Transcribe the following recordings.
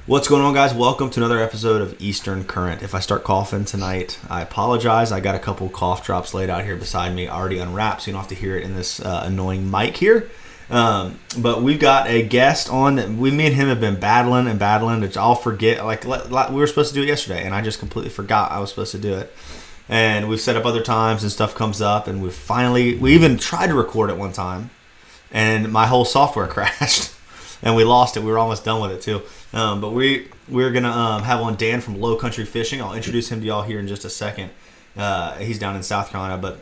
What's going on, guys? Welcome to another episode of Eastern Current. If I start coughing tonight, I apologize. I got a couple cough drops laid out here beside me, already unwrapped, so you don't have to hear it in this annoying mic here. But we've got a guest on that me and him have been battling. I'll forget. We were supposed to do it yesterday, and I just completely forgot I was supposed to do it. And we've set up other times, and stuff comes up, and we even tried to record it one time, and my whole software crashed. And we lost it. We were almost done with it too. But we're gonna have on Dan from Low Country Fishing. I'll introduce him to y'all here in just a second. He's down in South Carolina, but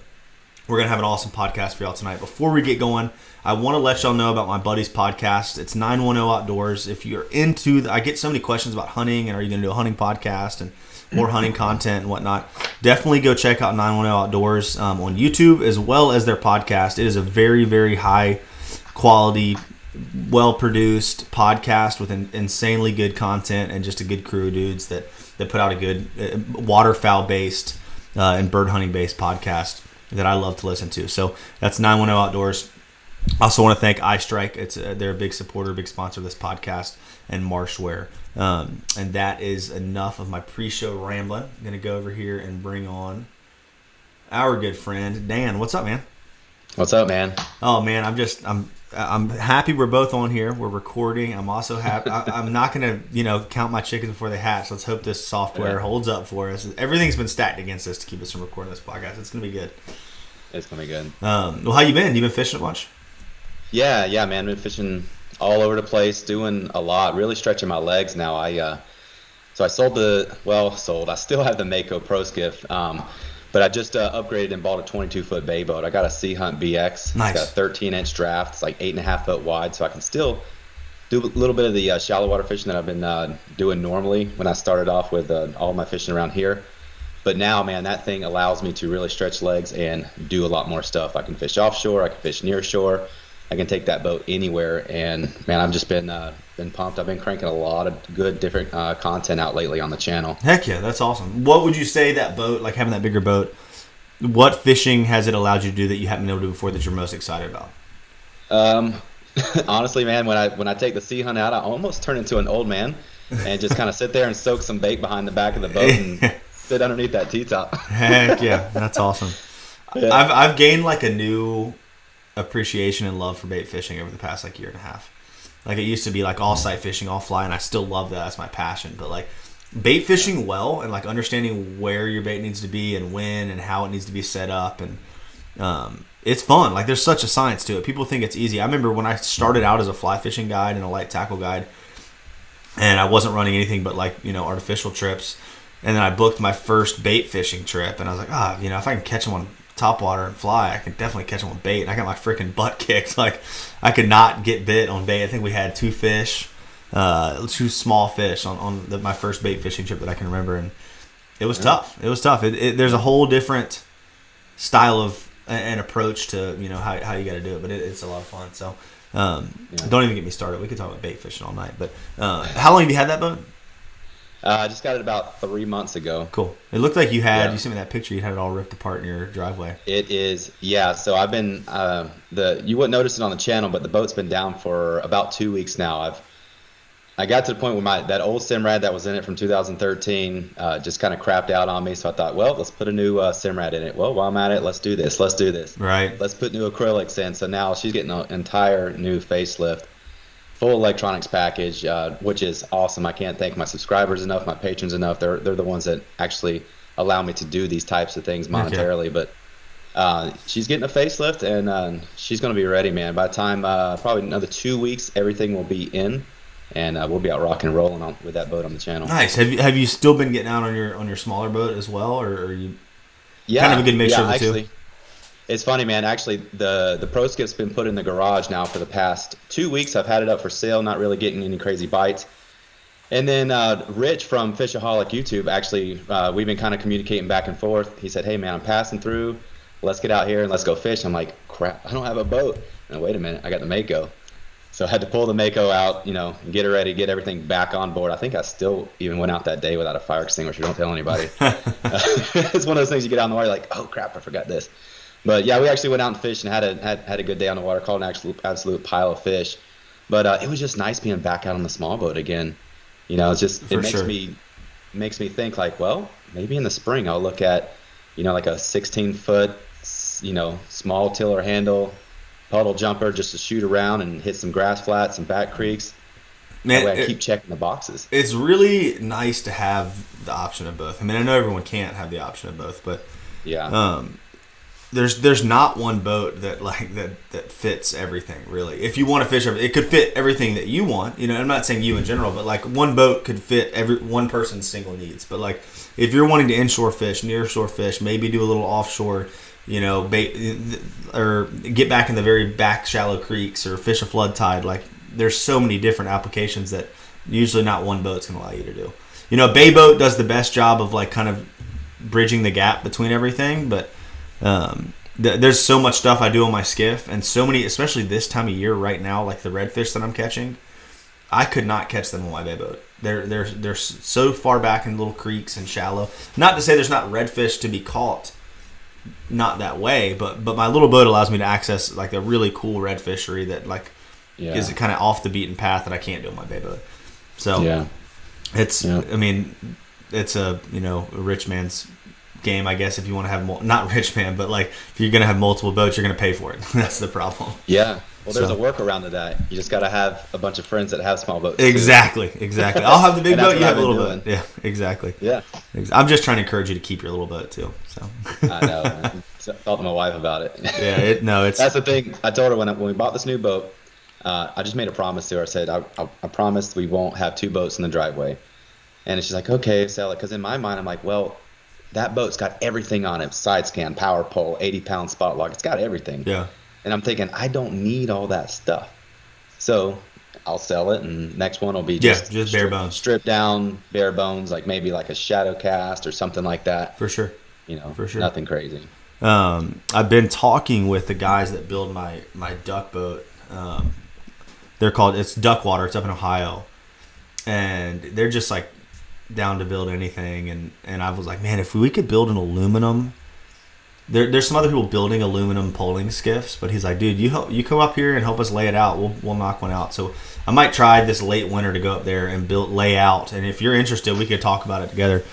we're gonna have an awesome podcast for y'all tonight. Before we get going, I want to let y'all know about my buddy's podcast. It's 910 Outdoors. If you're into, I get so many questions about hunting, and are you gonna do a hunting podcast and more hunting content and whatnot? Definitely go check out 910 Outdoors on YouTube as well as their podcast. It is a very, very high quality, well-produced podcast with insanely good content and just a good crew of dudes that put out a good waterfowl-based and bird hunting-based podcast that I love to listen to. So that's 910 Outdoors. I also want to thank iStrike. They're a big supporter, big sponsor of this podcast, and Marshware. And that is enough of my pre-show rambling. I'm going to go over here and bring on our good friend, Dan. What's up, man? What's up, man? Oh, man, I'm happy we're both on here. We're recording. I'm also happy. I'm not going to, count my chickens before they hatch. Let's hope this software holds up for us. Everything's been stacked against us to keep us from recording this podcast. It's going to be good. It's going to be good. Well, how you been? You been fishing a bunch? Yeah, man. Been fishing all over the place, doing a lot, really stretching my legs now. So I sold. I still have the Mako Pro Skiff. But I just upgraded and bought a 22-foot bay boat. I got a Sea Hunt BX. Nice. It's got a 13-inch draft. It's like 8.5 foot wide, so I can still do a little bit of the shallow water fishing that I've been doing normally when I started off with all my fishing around here. But now, man, that thing allows me to really stretch legs and do a lot more stuff. I can fish offshore. I can fish near shore. I can take that boat anywhere. And, man, I've just been pumped. I've been cranking a lot of good different content out lately on the channel. Heck yeah, that's awesome. What would you say that boat, like having that bigger boat, what fishing has it allowed you to do that you haven't been able to do before that you're most excited about? Honestly, man, when I take the Sea Hunt out, I almost turn into an old man and just kind of sit there and soak some bait behind the back of the boat and sit underneath that T-top. Heck yeah, that's awesome. Yeah. I've gained like a new appreciation and love for bait fishing over the past year and a half. Like, it used to be like all sight fishing, all fly, and I still love that. That's my passion. But like bait fishing well and like understanding where your bait needs to be and when and how it needs to be set up, and it's fun. Like, there's such a science to it. People think it's easy. I remember when I started out as a fly fishing guide and a light tackle guide, and I wasn't running anything but artificial trips, and then I booked my first bait fishing trip, and I was like, if I can catch them on topwater and fly, I can definitely catch them on bait. And I got my freaking butt kicked. Like, I could not get bit on bait. I think we had two small fish on my first bait fishing trip that I can remember, and it was tough. It was tough. There's a whole different style of an approach to how you got to do it, but it's a lot of fun. So don't even get me started. We could talk about bait fishing all night. But how long have you had that boat? I just got it about 3 months ago. Cool. It looked like you sent me that picture, you had it all ripped apart in your driveway. It is, yeah. So I've been, you wouldn't notice it on the channel, but the boat's been down for about 2 weeks now. I got to the point where that old Simrad that was in it from 2013 just kind of crapped out on me. So I thought, well, let's put a new Simrad in it. Well, while I'm at it, let's do this. Right. Let's put new acrylics in. So now she's getting an entire new facelift. Full electronics package, which is awesome. I can't thank my subscribers enough, my patrons enough. They're the ones that actually allow me to do these types of things monetarily. Okay. But she's getting a facelift, and she's going to be ready, man. By the time probably another 2 weeks, everything will be in, and we'll be out rocking and rolling with that boat on the channel. Nice. Have you still been getting out on your smaller boat as well, or are you kind of a good mixture of the two? It's funny, man. Actually, the Pro Skiff's been put in the garage now for the past 2 weeks. I've had it up for sale, not really getting any crazy bites. And then Rich from Fishaholic YouTube, actually, we've been kind of communicating back and forth. He said, hey, man, I'm passing through. Let's get out here and let's go fish. I'm like, crap, I don't have a boat. And wait a minute, I got the Mako. So I had to pull the Mako out, get her ready, get everything back on board. I think I still even went out that day without a fire extinguisher. Don't tell anybody. It's one of those things you get out in the water, like, oh, crap, I forgot this. But yeah, we actually went out and fished and had a good day on the water. Caught an absolute pile of fish. But it was just nice being back out on the small boat again. It's just For sure. makes me think like, well, maybe in the spring I'll look at, like a 16-foot, small tiller handle puddle jumper just to shoot around and hit some grass flats and back creeks. That Man, way I keep checking the boxes. it's really nice to have the option of both. I mean, I know everyone can't have the option of both, but Yeah. there's not one boat that fits everything really. If you want to fish, it could fit everything that you want. I'm not saying you in general, but like one boat could fit every one person's single needs. But like if you're wanting to inshore fish, nearshore fish, maybe do a little offshore, or get back in the very back shallow creeks or fish a flood tide. Like there's so many different applications that usually not one boat's going to allow you to do. A bay boat does the best job of like kind of bridging the gap between everything, but there's so much stuff I do on my skiff, and so many, especially this time of year right now, like the redfish that I'm catching, I could not catch them on my bay boat. They're so far back in little creeks and shallow. Not to say there's not redfish to be caught, not that way, but my little boat allows me to access like a really cool red fishery that like is kind of off the beaten path that I can't do on my bay boat. So it's I mean it's a a rich man's game, I guess. If you want to have not rich man, but like if you're gonna have multiple boats, you're gonna pay for it. That's the problem. Yeah. Well, there's a workaround to that. You just got to have a bunch of friends that have small boats. Exactly. I'll have the big boat. You have a little boat. Yeah, exactly. Yeah. I'm just trying to encourage you to keep your little boat too. So. I know. Man. Talked to my wife about it. Yeah. It's that's the thing. I told her when we bought this new boat. I just made a promise to her. I said I promise we won't have two boats in the driveway. And she's like, okay, sell it. Because in my mind, I'm like, well, that boat's got everything on it: side scan, power pole, 80-pound spot lock. It's got everything. Yeah. And I'm thinking, I don't need all that stuff. So I'll sell it, and next one will be just bare bones. Stripped down, bare bones, like maybe like a shadow cast or something like that. For sure. For sure. Nothing crazy. I've been talking with the guys that build my duck boat. It's Duckwater. It's up in Ohio. And they're just like down to build anything. And I was like, man, if we could build an aluminum... There's some other people building aluminum poling skiffs, but he's like, dude, you come up here and help us lay it out. We'll knock one out. So I might try this late winter to go up there and lay out. And if you're interested, we could talk about it together.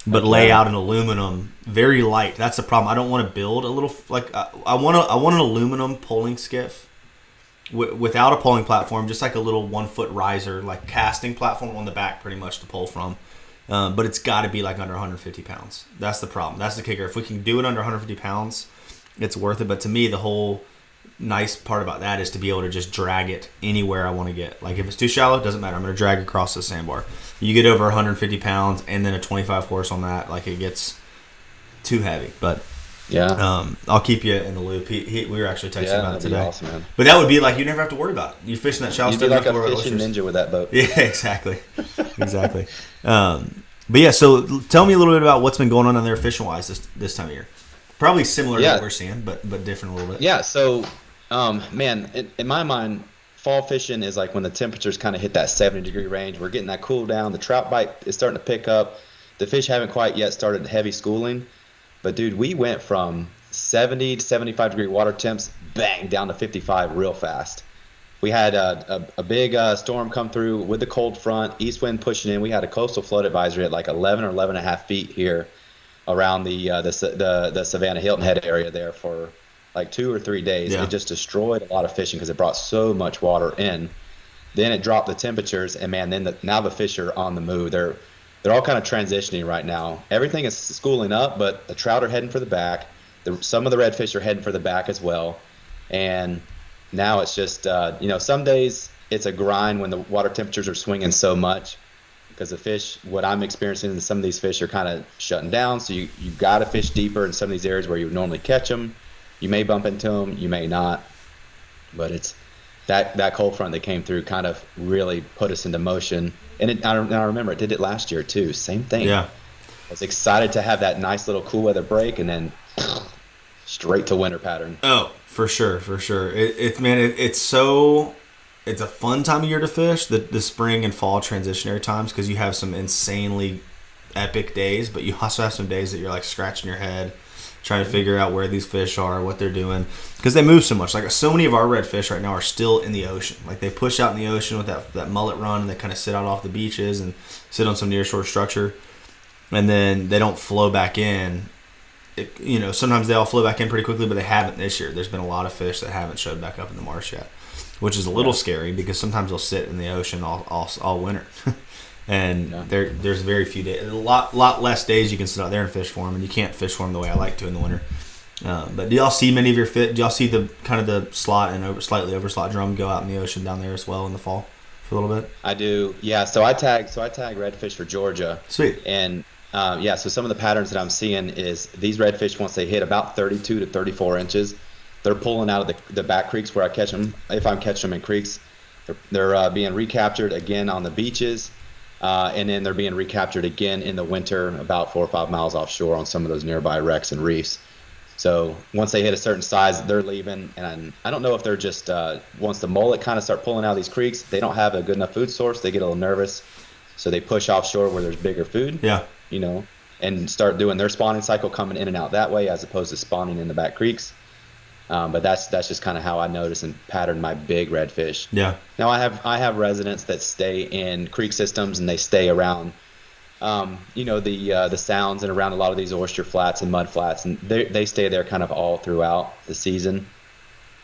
But lay out an aluminum, very light. That's the problem. I don't want to build a little like I want an aluminum poling skiff without a poling platform, just like a little 1 foot riser, like casting platform on the back, pretty much to pull from. But it's got to be like under 150 pounds. That's the problem. That's the kicker. If we can do it under 150 pounds, it's worth it. But to me, the whole nice part about that is to be able to just drag it anywhere I want to get. Like if it's too shallow, it doesn't matter. I'm going to drag it across the sandbar. You get over 150 pounds and then a 25 horse on that, like it gets too heavy. But I'll keep you in the loop. We were actually texting about it today. Awesome, man. But that would be like you never have to worry about it. You're fishing that shallow. You'd be like a fishing ninja with that boat. Yeah, exactly. But yeah, so tell me a little bit about what's been going on there fishing wise this time of year. Probably similar to what we're seeing, but different a little bit. Yeah. So, man, in my mind, fall fishing is like when the temperatures kind of hit that 70-degree range. We're getting that cool down. The trout bite is starting to pick up. The fish haven't quite yet started heavy schooling, but dude, we went from 70 to 75-degree water temps, bang, down to 55 real fast. We had a big storm come through with the cold front, east wind pushing in. We had a coastal flood advisory at like 11 or 11 and a half feet here around the Savannah Hilton Head area there for like 2 or 3 days. Yeah. It just destroyed a lot of fishing because it brought so much water in. Then it dropped the temperatures, and man, now the fish are on the move. They're all kind of transitioning right now. Everything is schooling up, but the trout are heading for the back. Some of the redfish are heading for the back as well, and now it's just, some days it's a grind when the water temperatures are swinging so much because the fish, what I'm experiencing is some of these fish are kind of shutting down. So you got to fish deeper in some of these areas where you would normally catch them. You may bump into them, you may not. But it's that cold front that came through kind of really put us into motion. And I remember it did it last year too. Same thing. Yeah. I was excited to have that nice little cool weather break and then straight to winter pattern. Oh, for sure. It's a fun time of year to fish, the spring and fall transitionary times, because you have some insanely epic days, but you also have some days that you're like scratching your head trying to figure out where these fish are, what they're doing, because they move so much. Like so many of our redfish right now are still in the ocean. Like they push out in the ocean with that mullet run, and they kind of sit out off the beaches and sit on some nearshore structure, and then they don't flow back in. Sometimes they all flow back in pretty quickly, but they haven't this year. There's been a lot of fish that haven't showed back up in the marsh yet, which is a little scary because sometimes they'll sit in the ocean all winter. And there's very few days, a lot less days you can sit out there and fish for them, and you can't fish for them the way I like to in the winter. But do y'all see many of your fish? Do y'all see the kind of the slot and slightly over slot drum go out in the ocean down there as well in the fall for a little bit? I do, yeah. So I tag redfish for Georgia. Sweet. And so some of the patterns that I'm seeing is these redfish, once they hit about 32 to 34 inches, they're pulling out of the back creeks where I catch them. If I'm catching them in creeks, they're being recaptured again on the beaches. And then they're being recaptured again in the winter about 4 or 5 miles offshore on some of those nearby wrecks and reefs. So once they hit a certain size, they're leaving. And I don't know if they're just once the mullet kind of start pulling out of these creeks, they don't have a good enough food source. They get a little nervous, so they push offshore where there's bigger food. Yeah. And start doing their spawning cycle, coming in and out that way as opposed to spawning in the back creeks. But that's just kind of how I notice and pattern my big redfish. Yeah. Now I have residents that stay in creek systems, and they stay around, the sounds and around a lot of these oyster flats and mud flats, and they stay there kind of all throughout the season.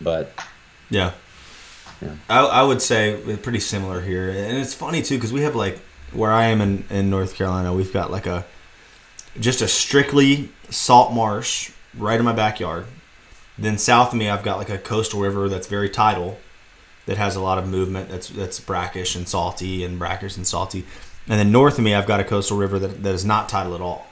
But yeah. I would say pretty similar here, and it's funny too because we have like where I am in North Carolina, we've got like just a strictly salt marsh right in my backyard. Then south of me, I've got like a coastal river that's very tidal, that has a lot of movement. That's brackish and salty, and brackish and salty. And then north of me, I've got a coastal river that is not tidal at all.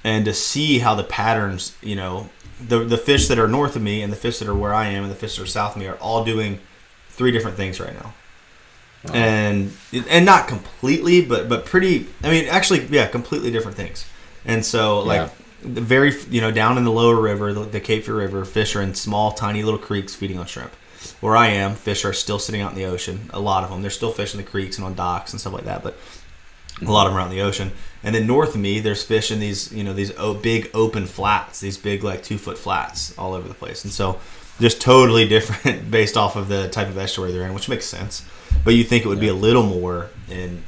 And to see how the patterns, the fish that are north of me and the fish that are where I am and the fish that are south of me are all doing 3 different things right now. Wow. And not completely, but pretty. I mean, actually, yeah, completely different things. And so the very, down in the lower river, the Cape Fear River, fish are in small, tiny little creeks feeding on shrimp. Where I am, fish are still sitting out in the ocean. A lot of them. They're still fishing the creeks and on docks and stuff like that, but a lot of them are out in the ocean. And then north of me, there's fish in these big open flats, these big like 2-foot flats all over the place. And so just totally different based off of the type of estuary they're in, which makes sense. But you think it would be a little more in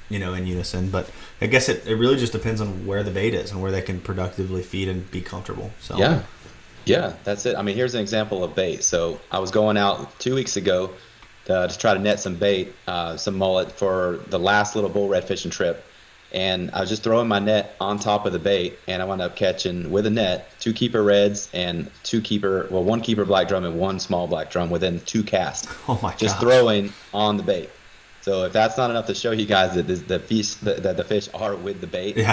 unison, but I guess it really just depends on where the bait is and where they can productively feed and be comfortable. So yeah, that's it. I mean, here's an example of bait. So I was going out 2 weeks ago to try to net some bait, some mullet for the last little bull red fishing trip, and I was just throwing my net on top of the bait, and I wound up catching with a net 2 keeper reds and 1 keeper black drum and 1 small black drum within 2 casts. Oh my god! Just throwing on the bait. So if that's not enough to show you guys that the fish are with the bait,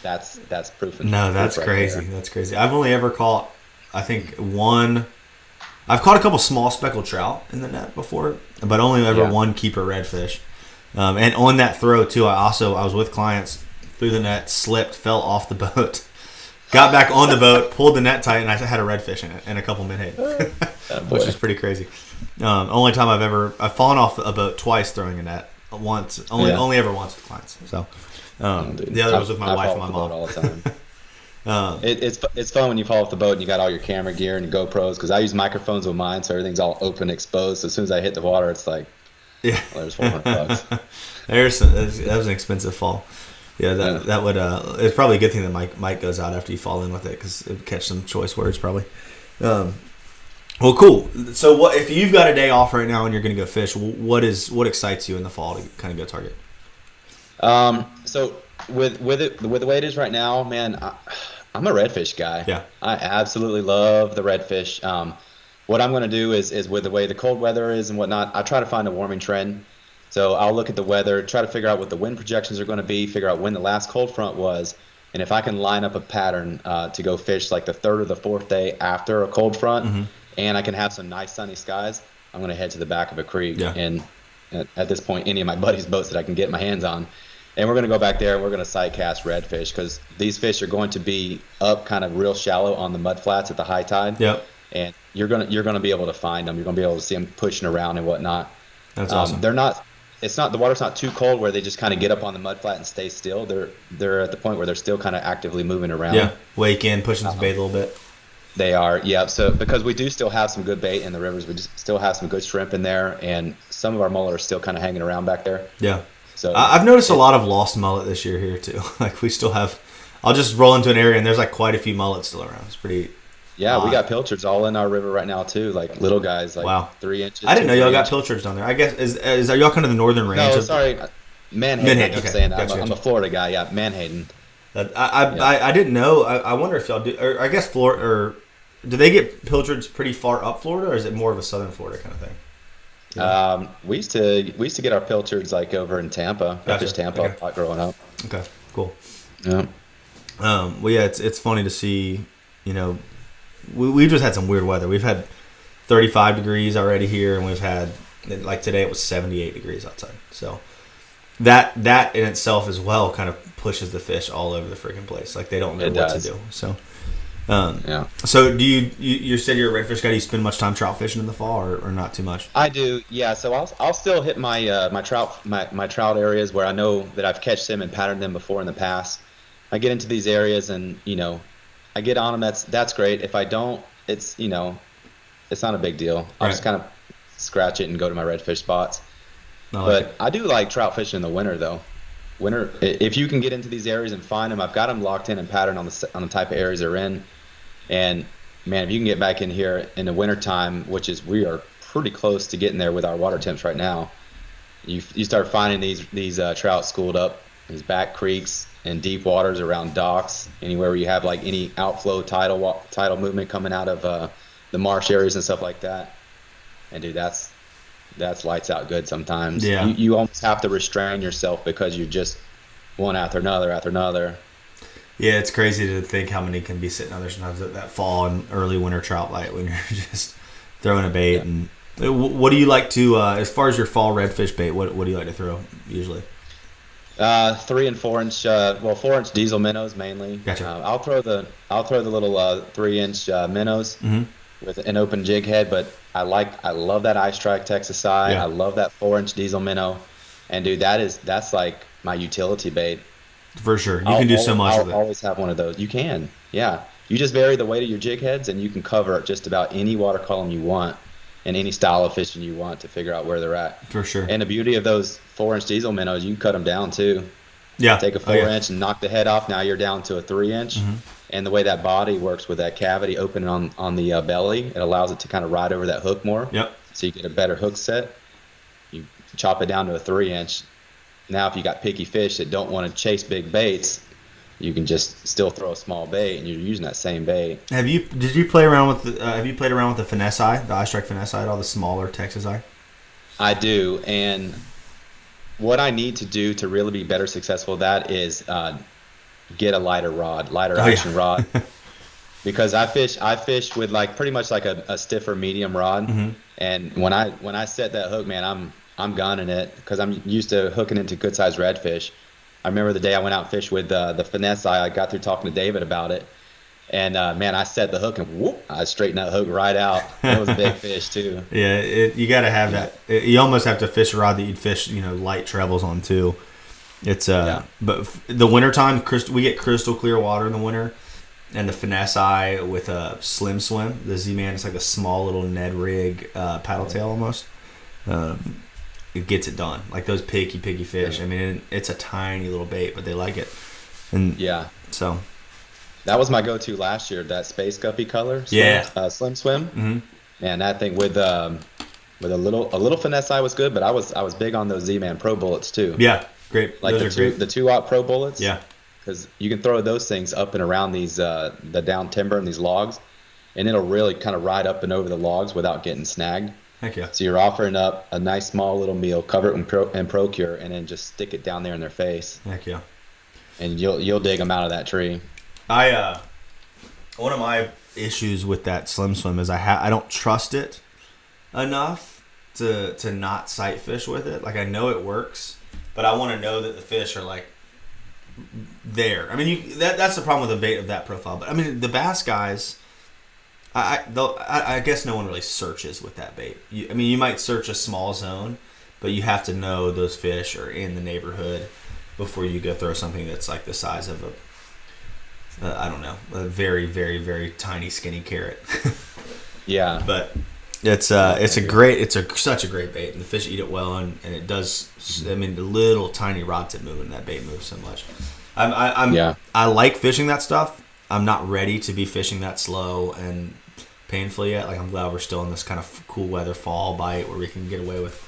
that's proof. No, that's crazy. That's crazy. I've only ever caught, I think I've caught a couple small speckled trout in the net before, but only ever 1 keeper redfish. And on that throw too, I was with clients, threw the net, slipped, fell off the boat, got back on the boat, pulled the net tight, and I had a redfish in it and a couple minnows, which is pretty crazy. Only time I've fallen off a boat twice throwing a net. Only ever once with clients. So the other was with my wife and my mom. All the time. It's fun when you fall off the boat and you got all your camera gear and your GoPros, because I use microphones with mine, so everything's all open, exposed. So as soon as I hit the water, it's like, there's $400. That was an expensive fall. Yeah, that would. It's probably a good thing that Mike goes out after you fall in with it, because it would catch some choice words probably. Well, cool. So, what if you've got a day off right now and you're going to go fish? What excites you in the fall to kind of go target? So with the way it is right now, man, I'm a redfish guy. Yeah, I absolutely love the redfish. What I'm going to do is with the way the cold weather is and whatnot, I try to find a warming trend. So I'll look at the weather, try to figure out what the wind projections are going to be, figure out when the last cold front was, and if I can line up a pattern to go fish like the 3rd or the 4th day after a cold front, and I can have some nice sunny skies, I'm going to head to the back of a creek and at this point any of my buddies' boats that I can get my hands on. And we're going to go back there and we're going to sight cast redfish, because these fish are going to be up kind of real shallow on the mud flats at the high tide. Yep. And you're going to be able to find them. You're going to be able to see them pushing around and whatnot. That's awesome. They're not it's not, the water's not too cold where they just kind of get up on the mud flat and stay still. They're at the point where they're still kind of actively moving around. Yeah, wake in, pushing some bait a little bit. They are, yeah. So because we do still have some good bait in the rivers, we just still have some good shrimp in there, and some of our mullet are still kind of hanging around back there. Yeah. So I've noticed a lot of lost mullet this year here too. Like we still have. I'll just roll into an area and there's like quite a few mullets still around. It's pretty. Yeah, we got pilchards all in our river right now too, like little guys, like wow. 3 inches. I didn't know y'all got pilchards down there. I guess is that y'all kind of the northern range? No, sorry, Manhattan. I keep saying that. Gotcha. I'm a Florida guy. Yeah, Manhattan. I didn't know. I wonder if y'all do. Or I guess Florida. Or do they get pilchards pretty far up Florida, or is it more of a southern Florida kind of thing? Yeah. We used to get our pilchards like over in Tampa, just Tampa, okay. Growing up. Okay, cool. Yeah. Well, yeah, it's funny to see. You know, we've just had some weird weather. We've had 35 degrees already here, and we've had like today it was 78 degrees outside. So that in itself as well kind of pushes the fish all over the freaking place. Like they don't know what to do. So. Yeah. So do you said you're a redfish guy? Do you spend much time trout fishing in the fall, or not too much? I do. Yeah. So I'll still hit my my trout areas where I know that I've catched them and patterned them before in the past. I get into these areas and I get on them. That's great. If I don't, it's it's not a big deal. I'll just kind of scratch it and go to my redfish spots. But I do like trout fishing in the winter though. Winter, if you can get into these areas and find them, I've got them locked in and patterned on the type of areas they're in. And man, if you can get back in here in the wintertime, which is we are pretty close to getting there with our water temps right now, you start finding these trout schooled up these back creeks and deep waters around docks, anywhere where you have like any outflow tidal movement coming out of the marsh areas and stuff like that. And dude, that's lights out good sometimes. Yeah. You almost have to restrain yourself because you just one after another. Yeah, it's crazy to think how many can be sitting on there sometimes that fall and early winter trout light when you're just throwing a bait. Yeah. And what do you like to, as far as your fall redfish bait, what do you like to throw usually? 3 and 4 inch, 4 inch diesel minnows mainly. Gotcha. I'll throw the little 3 inch minnows with an open jig head, but I love that Ice Strike Texas eye. Yeah. I love that 4 inch diesel minnow, and dude, that's like my utility bait. For sure, you can do so much with it. I'll always have one of those. You can, yeah. You just vary the weight of your jig heads, and you can cover just about any water column you want and any style of fishing you want to figure out where they're at. For sure. And the beauty of those 4 inch diesel minnows, you can cut them down too. Yeah. Take a 4 inch and knock the head off. Now you're down to a 3 inch. Mm-hmm. And the way that body works with that cavity open on the belly, it allows it to kind of ride over that hook more. Yep. So you get a better hook set. You chop it down to a 3 inch. Now, if you got picky fish that don't want to chase big baits, you can just still throw a small bait, and you're using that same bait. Have you played around with the finesse eye, the Ice Strike finesse eye, all the smaller Texas eye? I do, and what I need to do to really be better successful with that is get a lighter action rod, because I fish with like pretty much like a stiffer medium rod, mm-hmm. and when I set that hook, man, I'm gunning it because I'm used to hooking into good sized redfish. I remember the day I went out and fished with the finesse eye. I got through talking to David about it, and man, I set the hook and whoop, I straightened that hook right out. It was a big fish too. Yeah, you got to have that. You almost have to fish a rod that you'd fish, light trebles on too. It's but the wintertime, we get crystal clear water in the winter, and the finesse eye with a slim swim, the Z-Man, it's like a small little Ned rig paddle tail almost. It gets it done. Like those picky fish. Yeah. I mean, it's a tiny little bait, but they like it. And yeah, so that was my go-to last year. That space guppy color, slim swim. Mm-hmm. And that thing with a little finesse eye was good, but I was big on those Z-Man Pro bullets too. Yeah, great. Like those the 2-aught Pro bullets. Yeah, because you can throw those things up and around these the down timber and these logs, and it'll really kind of ride up and over the logs without getting snagged. Heck yeah. So you're offering up a nice small little meal, cover it in Procure, and then just stick it down there in their face. Heck yeah. And you'll dig them out of that tree. One of my issues with that slim swim is I don't trust it enough to not sight fish with it. Like I know it works, but I want to know that the fish are like there. I mean, that's the problem with a bait of that profile. But I mean, the bass guys, I guess no one really searches with that bait. You might search a small zone, but you have to know those fish are in the neighborhood before you go throw something that's like the size of I don't know, a very, very, very tiny skinny carrot. Yeah. But it's such a great bait, and the fish eat it well, and it does. I mean, the little tiny rods that move, and that bait moves so much. I like fishing that stuff. I'm not ready to be fishing that slow and painfully yet. Like, I'm glad we're still in this kind of cool weather fall bite where we can get away with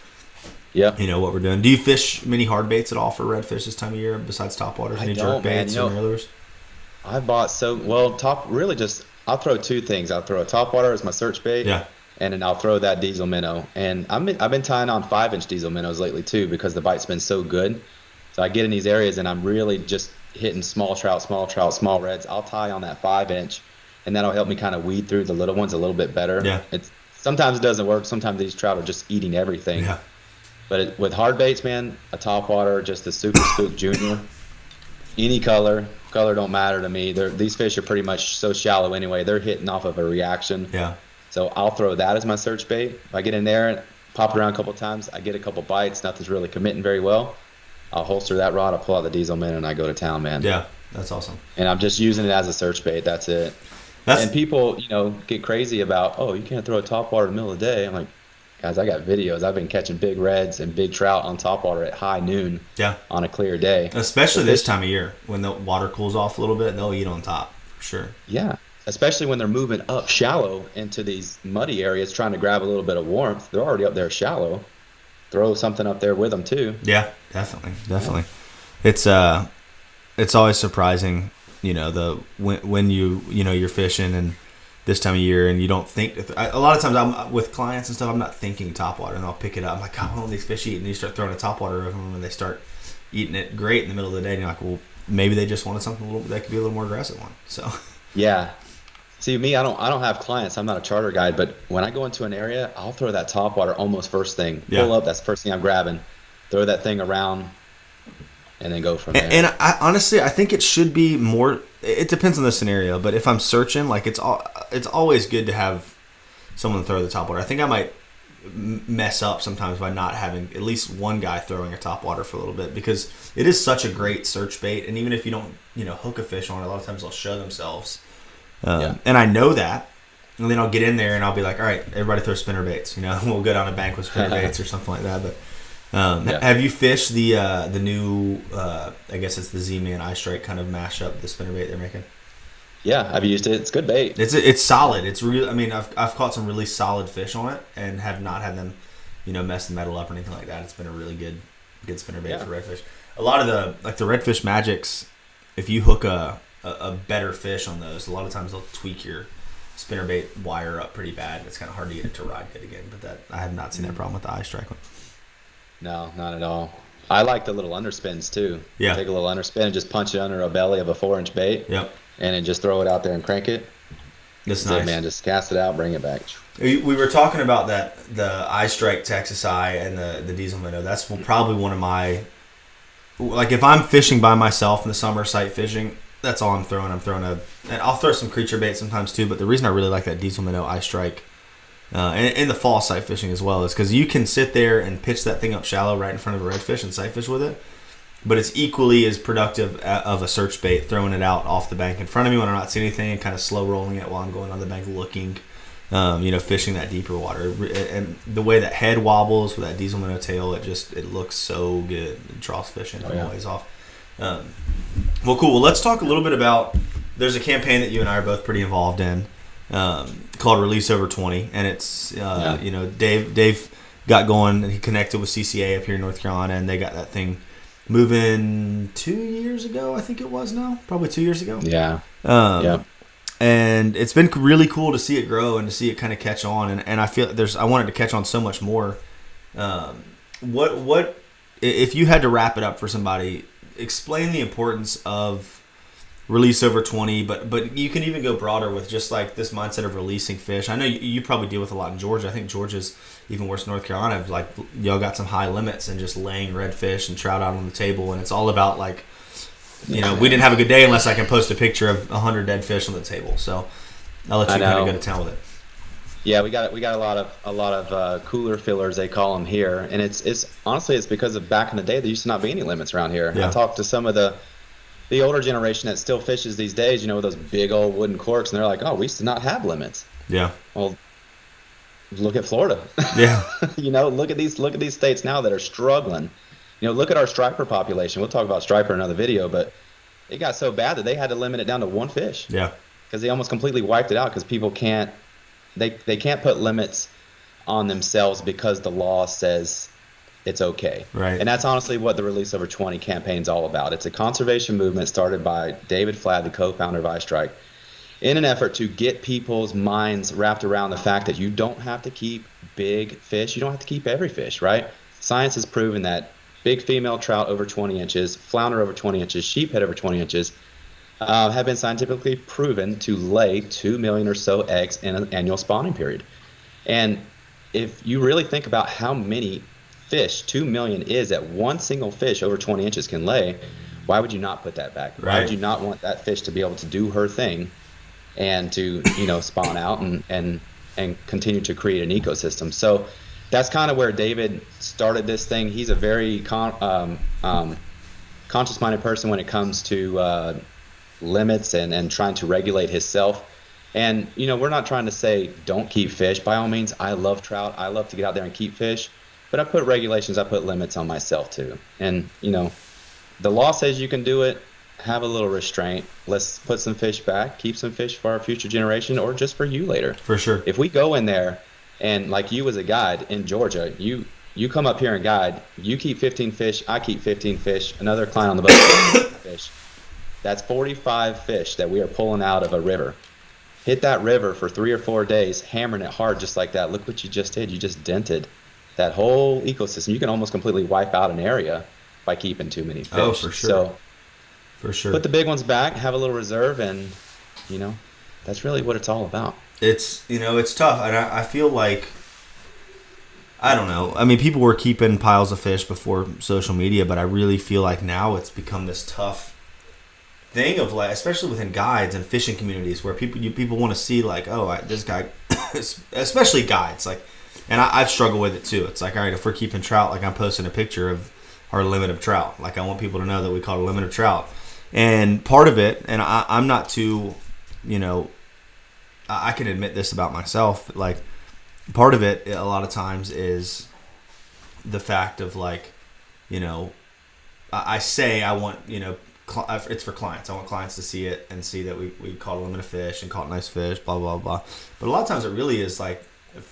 what we're doing. Do you fish many hard baits at all for redfish this time of year besides topwaters? Any jerk baits or lures? I bought I'll throw two things. I'll throw a topwater as my search bait. Yeah. And then I'll throw that diesel minnow. And I've been tying on 5-inch diesel minnows lately too, because the bite's been so good. So I get in these areas and I'm really just hitting small trout, small reds. I'll tie on that 5-inch, and that'll help me kind of weed through the little ones a little bit better. Yeah. Sometimes it doesn't work. Sometimes these trout are just eating everything. Yeah. But with hard baits, man, a topwater, just a Super Spook Junior, any color don't matter to me. These fish are pretty much so shallow anyway. They're hitting off of a reaction. Yeah. So I'll throw that as my search bait. If I get in there and pop it around a couple times, I get a couple bites, nothing's really committing very well, I'll holster that rod, I'll pull out the diesel minnow, and I go to town, man. Yeah, that's awesome. And I'm just using it as a search bait. That's it. And people, get crazy about, you can't throw a topwater in the middle of the day. I'm like, guys, I got videos. I've been catching big reds and big trout on topwater at high noon on a clear day. Especially this time of year when the water cools off a little bit, they'll eat on top, for sure. Yeah. Especially when they're moving up shallow into these muddy areas trying to grab a little bit of warmth. They're already up there shallow. Throw something up there with them too. Yeah, definitely. Yeah. It's always surprising, when you're fishing and this time of year and you don't think. A lot of times I'm with clients and stuff, I'm not thinking topwater, and I'll pick it up. I'm like, how long these fish eat? And you start throwing a topwater over them, and they start eating it great in the middle of the day. And you're like, well, maybe they just wanted something that could be a little more aggressive one. So. Yeah. See, me, I don't have clients. I'm not a charter guide, but when I go into an area, I'll throw that topwater almost first thing. Pull up, that's the first thing I'm grabbing. Throw that thing around, and then go from there. And I honestly, I think it should be more. It depends on the scenario, but if I'm searching, like it's always good to have someone throw the topwater. I think I might mess up sometimes by not having at least one guy throwing a topwater for a little bit, because it is such a great search bait. And even if you don't, hook a fish on it, a lot of times they'll show themselves. And I know that, and then I'll get in there and I'll be like, all right, everybody throw spinner baits. We'll go down a bank with spinner baits or something like that. But have you fished the new? I guess it's the Z-Man Eye Strike kind of mashup, the spinner bait they're making. Yeah, I've used it. It's good bait. It's solid. It's real. I mean, I've caught some really solid fish on it and have not had them, mess the metal up or anything like that. It's been a really good spinner bait for redfish. A lot of the redfish magics, if you hook a better fish on those, a lot of times they'll tweak your spinnerbait wire up pretty bad. It's kind of hard to get it to ride good again, but I have not seen that problem with the Eye Strike one. No, not at all. I like the little underspins too. Yeah. Take a little underspin and just punch it under a belly of a 4-inch bait. Yep. And then just throw it out there and crank it. That's nice. It, man, just cast it out, bring it back. We were talking about the Eye Strike Texas Eye and the diesel minnow. That's probably one of my, like, if I'm fishing by myself in the summer sight fishing, that's all I'm throwing. And I'll throw some creature bait sometimes too, but the reason I really like that diesel minnow Eye Strike and in the fall sight fishing as well is because you can sit there and pitch that thing up shallow right in front of a redfish and sight fish with it, but it's equally as productive of a search bait throwing it out off the bank in front of me when I'm not seeing anything and kind of slow rolling it while I'm going on the bank looking, fishing that deeper water. And the way that head wobbles with that diesel minnow tail, it looks so good. It draws fish in from a ways off. Well, cool. Well, let's talk a little bit about. There's a campaign that you and I are both pretty involved in, called Release Over 20, and it's Dave got going and he connected with CCA up here in North Carolina, and they got that thing moving 2 years ago. I think it was now, probably 2 years ago. Yeah. And it's been really cool to see it grow and to see it kind of catch on, and I feel I want it to catch on so much more. What if you had to wrap it up for somebody? Explain the importance of Release Over 20, but you can even go broader with just like this mindset of releasing fish. I know you probably deal with a lot in Georgia. I think Georgia's even worse than North Carolina. Like, y'all got some high limits and just laying redfish and trout out on the table, and it's all about like, we didn't have a good day unless I can post a picture of 100 dead fish on the table. So I'll let you kind of go to town with it. Yeah, we got a lot of cooler fillers, they call them here, and it's honestly it's because of back in the day there used to not be any limits around here. I Yeah. talked to some of the older generation that still fishes these days, with those big old wooden corks, and they're like, oh, we used to not have limits. Yeah. Well, look at Florida. Yeah. Look at these states now that are struggling. Look at our striper population. We'll talk about striper in another video, but it got so bad that they had to limit it down to one fish. Yeah. Because they almost completely wiped it out because people can't put limits on themselves because the law says it's okay. Right. And that's honestly what the Release Over 20 campaign is all about. It's a conservation movement started by David Fladd, the co-founder of iStrike, in an effort to get people's minds wrapped around the fact that you don't have to keep big fish. You don't have to keep every fish, right? Science has proven that big female trout over 20 inches, flounder over 20 inches, sheephead over 20 inches, have been scientifically proven to lay 2 million or so eggs in an annual spawning period. And if you really think about how many fish 2 million is that one single fish over 20 inches can lay, why would you not put that back? Right. Why would you not want that fish to be able to do her thing and to spawn out and continue to create an ecosystem? So that's kind of where David started this thing. He's a very conscious-minded person when it comes to limits and trying to regulate himself. And we're not trying to say don't keep fish. By all means, I love trout. I love to get out there and keep fish, but I put regulations, I put limits on myself too. And the law says you can do it. Have a little restraint. Let's put some fish back, keep some fish for our future generation, or just for you later. For sure. If we go in there and like you as a guide in Georgia, you come up here and guide, you keep 15 fish, I keep 15 fish, another client on the boat keeps 15 fish. That's 45 fish that we are pulling out of a river. Hit that river for 3 or 4 days, hammering it hard just like that. Look what you just did. You just dented that whole ecosystem. You can almost completely wipe out an area by keeping too many fish. Oh, for sure. So, for sure. Put the big ones back, have a little reserve, and, that's really what it's all about. It's, it's tough. And I feel like, I don't know. I mean, people were keeping piles of fish before social media, but I really feel like now it's become this tough thing of like, especially within guides and fishing communities, where people want to see like, oh, this guy, especially guides, like, and I've struggled with it too. It's like, all right, if we're keeping trout, like I'm posting a picture of our limit of trout. Like I want people to know that we call it a limit of trout. And part of it, and I'm not too, I can admit this about myself. Like part of it, a lot of times, is the fact of like, I say I want, it's for clients. I want clients to see it and see that we caught a limit of fish and caught nice fish, blah, blah, blah. But a lot of times it really is like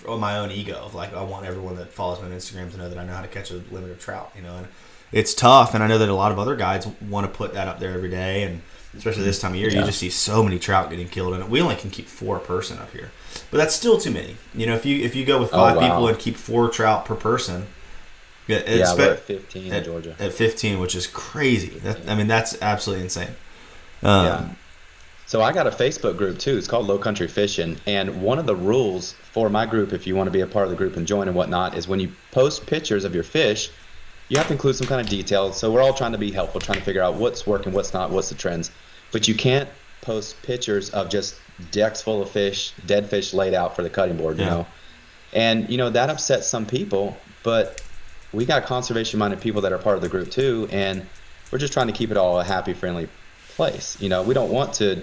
on my own ego of like, I want everyone that follows me on Instagram to know that I know how to catch a limit of trout, and it's tough. And I know that a lot of other guides want to put that up there every day. And especially this time of year, you just see so many trout getting killed. And we only can keep 4 a person up here, but that's still too many. If you go with 5 people and keep 4 trout per person, we're at 15 in Georgia. At 15, which is crazy. That's absolutely insane. So I got a Facebook group too. It's called Low Country Fishing. And one of the rules for my group, if you want to be a part of the group and join and whatnot, is when you post pictures of your fish, you have to include some kind of detail. So we're all trying to be helpful, trying to figure out what's working, what's not, what's the trends. But you can't post pictures of just decks full of fish, dead fish laid out for the cutting board, And, that upsets some people, but we got conservation-minded people that are part of the group too, and we're just trying to keep it all a happy, friendly place. We don't want to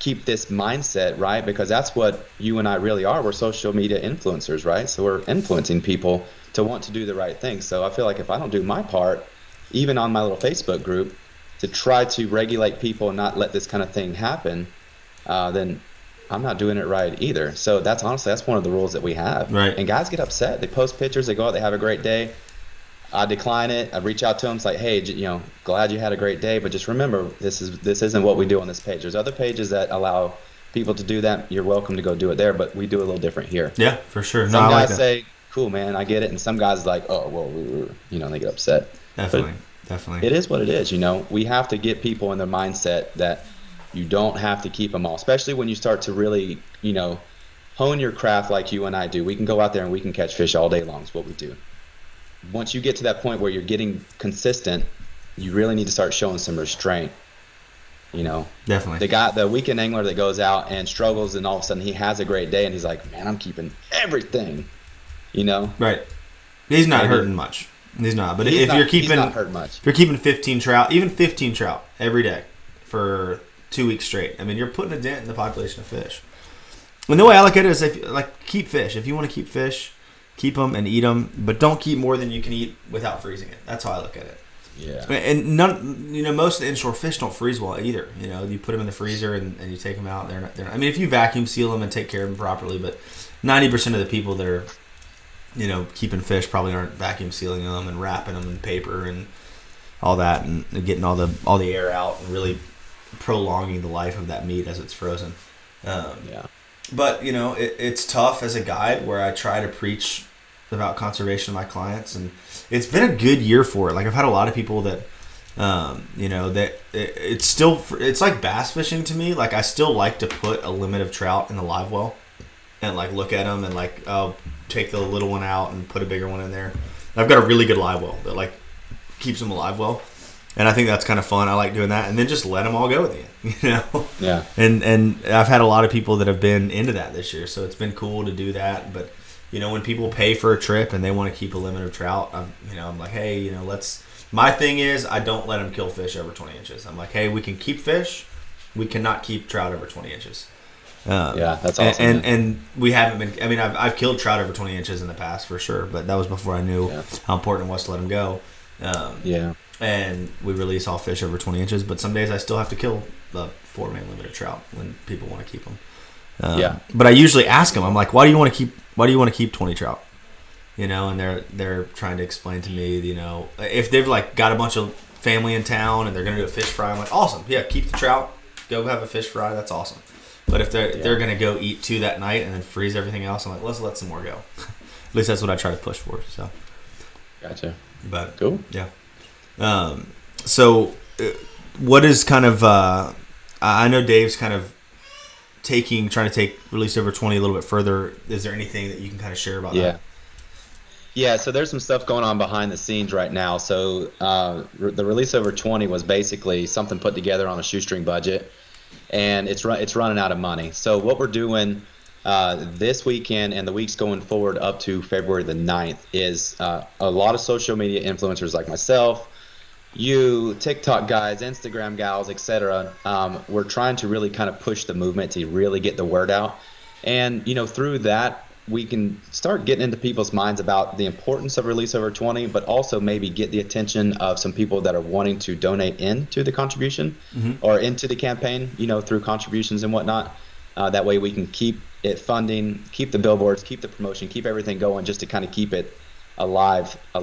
keep this mindset, right? Because that's what you and I really are. We're social media influencers, right? So we're influencing people to want to do the right thing. So I feel like if I don't do my part, even on my little Facebook group, to try to regulate people and not let this kind of thing happen, then I'm not doing it right either. So that's one of the rules that we have. Right. And guys get upset. They post pictures. They go out. They have a great day. I decline it. I reach out to them. It's like, hey, glad you had a great day, but just remember, this isn't what we do on this page. There's other pages that allow people to do that. You're welcome to go do it there, but we do a little different here. Yeah, for sure. Some guys say, cool, man, I get it. And some guys are like, oh, well, they get upset. Definitely. It is what it is. We have to get people in their mindset that you don't have to keep them all, especially when you start to really, hone your craft like you and I do. We can go out there and we can catch fish all day long is what we do. Once you get to that point where you're getting consistent, you really need to start showing some restraint. You know, Definitely. the weekend angler that goes out and struggles, and all of a sudden he has a great day, and he's like, man, I'm keeping everything. You know, Right. He's not and hurting much. He's not. But he's not hurt much. if you're keeping 15 trout, even 15 trout every day for 2 weeks straight, I mean, you're putting a dent in the population of fish. And the way I look at it is, keep fish. If you want to keep fish, keep them and eat them, but don't keep more than you can eat without freezing it. That's how I look at it. Yeah. And most of the inshore fish don't freeze well either. You know, you put them in the freezer and you take them out. They're not. I mean, if you vacuum seal them and take care of them properly, but 90% of the people that are, keeping fish probably aren't vacuum sealing them and wrapping them in paper and all that, and getting all the air out and really prolonging the life of that meat as it's frozen. Yeah. But it's tough as a guide where I try to preach about conservation to my clients, and it's been a good year for it. Like, I've had a lot of people that, it's like bass fishing to me. Like, I still like to put a limit of trout in the live well and like look at them and like, take the little one out and put a bigger one in there. I've got a really good live well that like keeps them alive well. And I think that's kind of fun. I like doing that, and then just let them all go at the end, Yeah. And I've had a lot of people that have been into that this year, so it's been cool to do that. But when people pay for a trip and they want to keep a limit of trout, I'm like, hey, let's. My thing is, I don't let them kill fish over 20 inches. I'm like, hey, we can keep fish, we cannot keep trout over 20 inches. Yeah, that's awesome. And we haven't been. I mean, I've killed trout over 20 inches in the past for sure, but that was before I knew how important it was to let them go. Yeah. And we release all fish over 20 inches, but some days I still have to kill the 4-man limit of trout when people want to keep them. But I usually ask them, I'm like, why do you want to keep 20 trout? And they're trying to explain to me, if they've like got a bunch of family in town and they're gonna do a fish fry, I'm like, awesome, yeah, keep the trout, go have a fish fry, that's awesome. But if they're gonna go eat 2 that night and then freeze everything else, I'm like, let's let some more go. At least that's what I try to push for. So. Gotcha. But cool. Yeah. So what is kind of I know Dave's kind of trying to take release over 20 a little bit further. Is there anything that you can kind of share about that? Yeah, so there's some stuff going on behind the scenes right now. So the release over 20 was basically something put together on a shoestring budget, and it's running out of money. So what we're doing this weekend and the weeks going forward up to February the 9th is a lot of social media influencers like myself, you, TikTok guys, Instagram gals, etc. We're trying to really kind of push the movement to really get the word out. And, through that, we can start getting into people's minds about the importance of release over 20, but also maybe get the attention of some people that are wanting to donate into the contribution or into the campaign, through contributions and whatnot. That way we can keep it funding, keep the billboards, keep the promotion, keep everything going, just to kind of keep it alive, an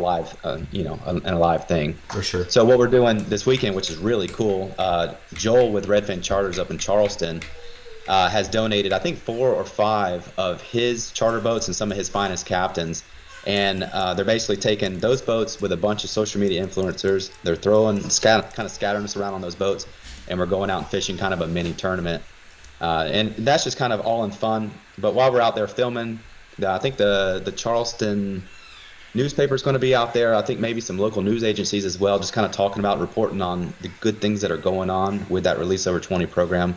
alive thing. For sure. So what we're doing this weekend, which is really cool, Joel with Redfin Charters up in Charleston has donated, I think, 4 or 5 of his charter boats and some of his finest captains. And they're basically taking those boats with a bunch of social media influencers. They're kind of scattering us around on those boats, and we're going out and fishing kind of a mini tournament. And that's just kind of all in fun. But while we're out there filming, I think the Charleston newspaper is going to be out there. I think maybe some local news agencies as well, just kind of talking about, reporting on the good things that are going on with that Release Over 20 program.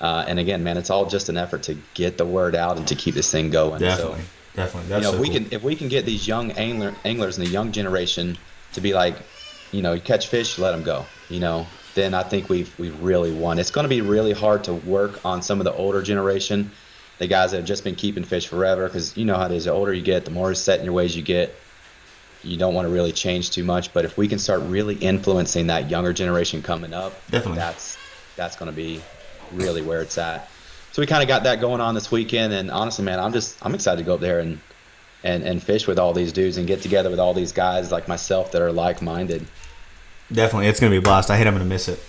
And again, man, it's all just an effort to get the word out and to keep this thing going. Definitely. That's if we can get these young anglers and the young generation to be like, you catch fish, let them go, then I think we've really won. It's going to be really hard to work on some of the older generation, the guys that have just been keeping fish forever, because you know how it is. The older you get, the more set in your ways you get. You don't want to really change too much, but if we can start really influencing that younger generation coming up, definitely, that's going to be really where it's at. So we kind of got that going on this weekend, and honestly, man, I'm excited to go up there and fish with all these dudes and get together with all these guys like myself that are like-minded. Definitely, it's going to be a blast. I hate I'm going to miss it.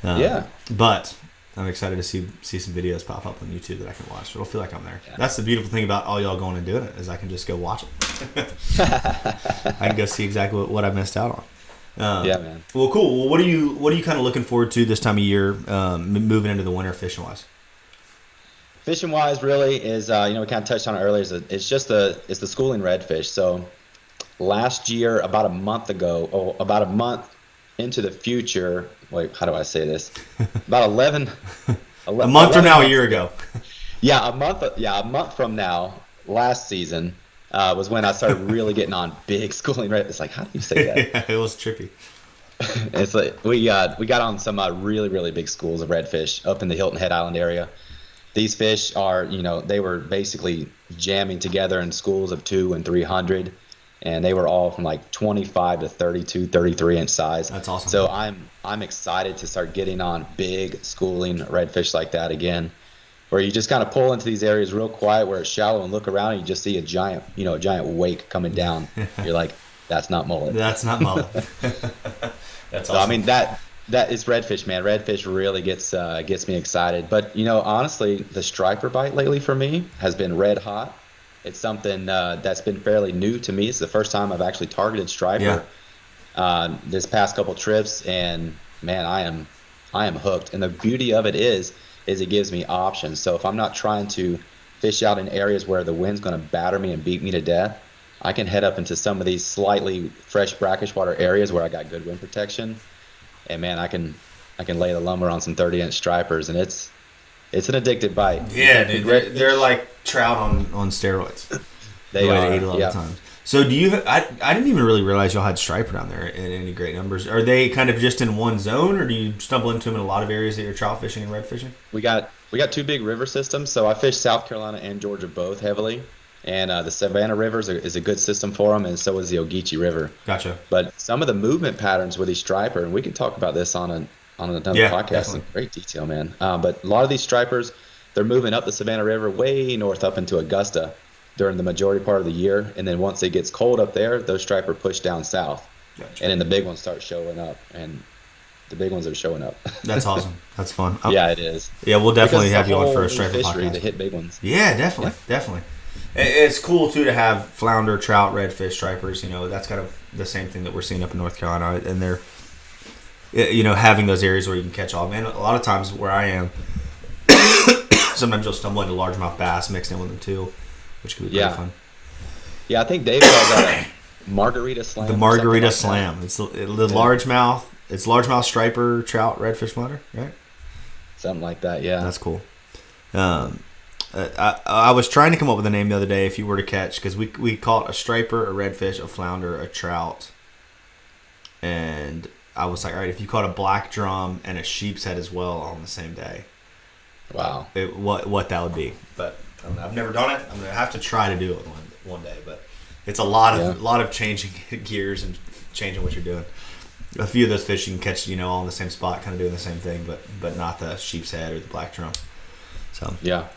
Yeah. But I'm excited to see some videos pop up on YouTube that I can watch. It'll feel like I'm there. Yeah. That's the beautiful thing about all y'all going and doing it, is I can just go watch it. I can go see exactly what I missed out on. Yeah, man. Well, cool. Well, what are you kind of looking forward to this time of year, moving into the winter fishing wise? Fishing wise, really is we kind of touched on it earlier. It's the schooling redfish. So last year, about a month into the future, wait, how do I say this? About 11 a month from now, a months year ago. Yeah, a month from now, last season, was when I started really getting on big schooling. Right, it's like, how do you say that? Yeah, it was trippy. It's like we got on some really really big schools of redfish up in the Hilton Head Island area. These fish are, they were basically jamming together in schools of 200 and 300, and they were all from like 25 to 32, 33 inch size. That's awesome. So I'm excited to start getting on big schooling redfish like that again, where you just kind of pull into these areas real quiet where it's shallow and look around and you just see a giant wake coming down. You're like, that's not mullet. That's not mullet. That's awesome. So, I mean, that is redfish, man. Redfish really gets me excited. But, honestly, the striper bite lately for me has been red hot. It's something that's been fairly new to me. It's the first time I've actually targeted striper this past couple trips, and man, I am hooked. And the beauty of it is it gives me options. So if I'm not trying to fish out in areas where the wind's going to batter me and beat me to death, I can head up into some of these slightly fresh brackish water areas where I got good wind protection, and man, I can lay the lumber on some 30-inch stripers, and it's an addictive bite. Yeah, dude, they're like trout on steroids. They are. Eat a lot of times. So do you? I didn't even really realize y'all had striper down there in any great numbers. Are they kind of just in one zone, or do you stumble into them in a lot of areas that you're trout fishing and red fishing? We got two big river systems. So I fish South Carolina and Georgia both heavily, and the Savannah River is a good system for them, and so is the Ogeechee River. Gotcha. But some of the movement patterns with these striper, and we can talk about this on another podcast definitely. In great detail, man. But a lot of these stripers, they're moving up the Savannah River way north up into Augusta during the majority part of the year, and then once it gets cold up there, those striper push down south. Gotcha. And then the big ones start showing up, and the big ones are showing up. That's awesome. That's fun. Yeah, it is. Yeah, we'll definitely have you on for a striper fishery podcast. To hit big ones. Yeah, definitely. It's cool too to have flounder, trout, redfish, stripers. That's kind of the same thing that we're seeing up in North Carolina, and they're having those areas where you can catch all. Man, a lot of times where I am, sometimes you'll stumble into largemouth bass mixed in with them too, which could be pretty fun. Yeah, I think Dave calls that a margarita slam. The margarita slam. It's the largemouth. It's largemouth striper, trout, redfish, flounder, right? Something like that. Yeah, that's cool. I was trying to come up with a name the other day if you were to catch, because we call it a striper, a redfish, a flounder, a trout, and I was like, all right, if you caught a black drum and a sheep's head as well on the same day, wow, what that would be. But I don't know. I've never done it. I'm gonna have to try to do it one day. But it's a lot of changing gears and changing what you're doing. A few of those fish you can catch, all in the same spot, kind of doing the same thing, but not the sheep's head or the black drum. So yeah.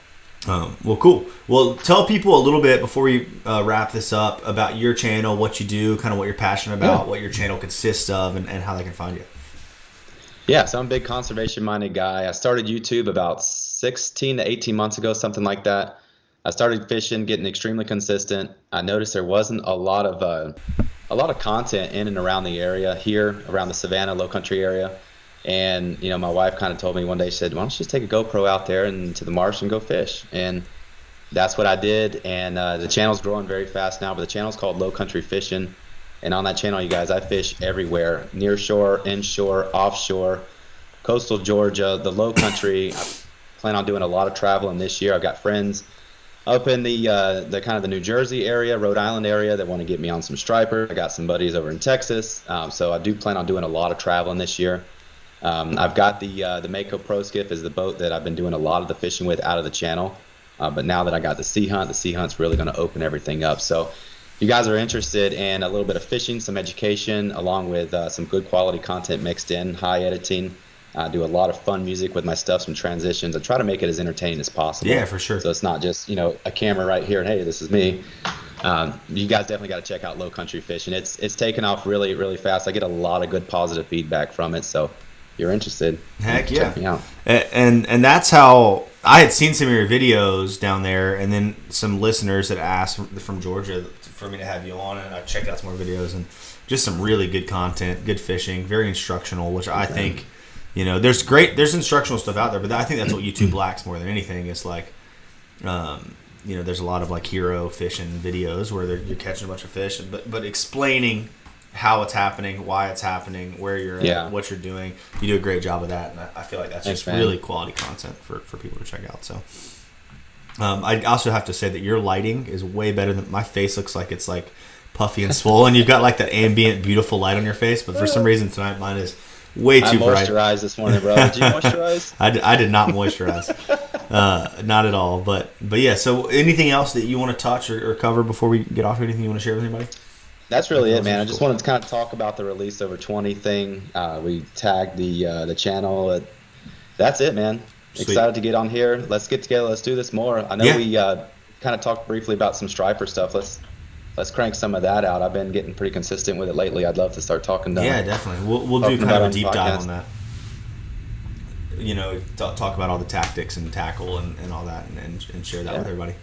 Well, cool. Well, tell people a little bit before we wrap this up about your channel, what you do, kind of what you're passionate about, what your channel consists of, and how they can find you. Yeah, so I'm a big conservation-minded guy. I started YouTube about 16 to 18 months ago, something like that. I started fishing, getting extremely consistent. I noticed there wasn't a lot of content in and around the area here, around the Savannah, Low Country area. And, my wife kind of told me one day, she said, why don't you just take a GoPro out there and to the marsh and go fish? And that's what I did. And the channel's growing very fast now, but the channel's called Low Country Fishing. And on that channel, you guys, I fish everywhere, near shore, inshore, offshore, coastal Georgia, the Low Country. I plan on doing a lot of traveling this year. I've got friends up in the kind of the New Jersey area, Rhode Island area that want to get me on some striper. I got some buddies over in Texas. So I do plan on doing a lot of traveling this year. I've got the Mako Pro Skiff is the boat that I've been doing a lot of the fishing with out of the channel. But now that I got the Sea Hunt's really going to open everything up. So if you guys are interested in a little bit of fishing, some education, along with some good quality content mixed in, high editing, I do a lot of fun music with my stuff, some transitions. I try to make it as entertaining as possible. Yeah, for sure. So it's not just, a camera right here and, hey, this is me. You guys definitely got to check out Low Country Fishing. It's taken off really, really fast. I get a lot of good positive feedback from it. So you're interested, heck yeah, check me out. And that's how I had seen some of your videos down there, and then some listeners that asked from Georgia for me to have you on, and I checked out some more videos, and just some really good content, good fishing, very instructional, which I think, there's instructional stuff out there, but I think that's what YouTube lacks more than anything. It's like, there's a lot of like hero fishing videos where you're catching a bunch of fish, but explaining how it's happening, why it's happening, where you're at, what you're doing. You do a great job of that, and I feel like that's just really quality content for people to check out. So I also have to say that your lighting is way better than my face. Looks like it's like puffy and swollen. You've got like that ambient, beautiful light on your face, but for some reason tonight mine is way too bright. I moisturized this morning, bro. Did you moisturize? I did not moisturize, not at all. But yeah. So anything else that you want to touch or cover before we get off? Anything you want to share with anybody? That's really it, man. I just wanted to kind of talk about the release over 20 thing. We tagged the channel. That's it, man. Sweet. Excited to get on here. Let's get together. Let's do this more. I know we kind of talked briefly about some striper stuff. Let's crank some of that out. I've been getting pretty consistent with it lately. I'd love to start talking. Yeah, definitely. We'll do kind of a deep dive on that. You know, talk about all the tactics and tackle and all that, and share that with everybody.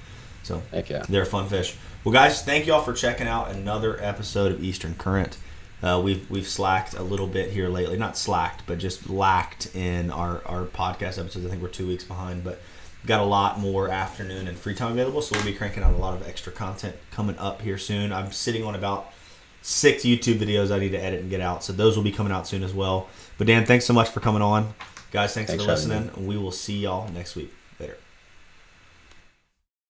So they're fun fish. Well, guys, thank you all for checking out another episode of Eastern Current. We've slacked a little bit here lately. Not slacked, but just lacked in our podcast episodes. I think we're 2 weeks behind, but got a lot more afternoon and free time available, so we'll be cranking out a lot of extra content coming up here soon. I'm sitting on about 6 YouTube videos I need to edit and get out, so those will be coming out soon as well. But Dan, thanks so much for coming on. Guys, thanks for listening. We will see y'all next week.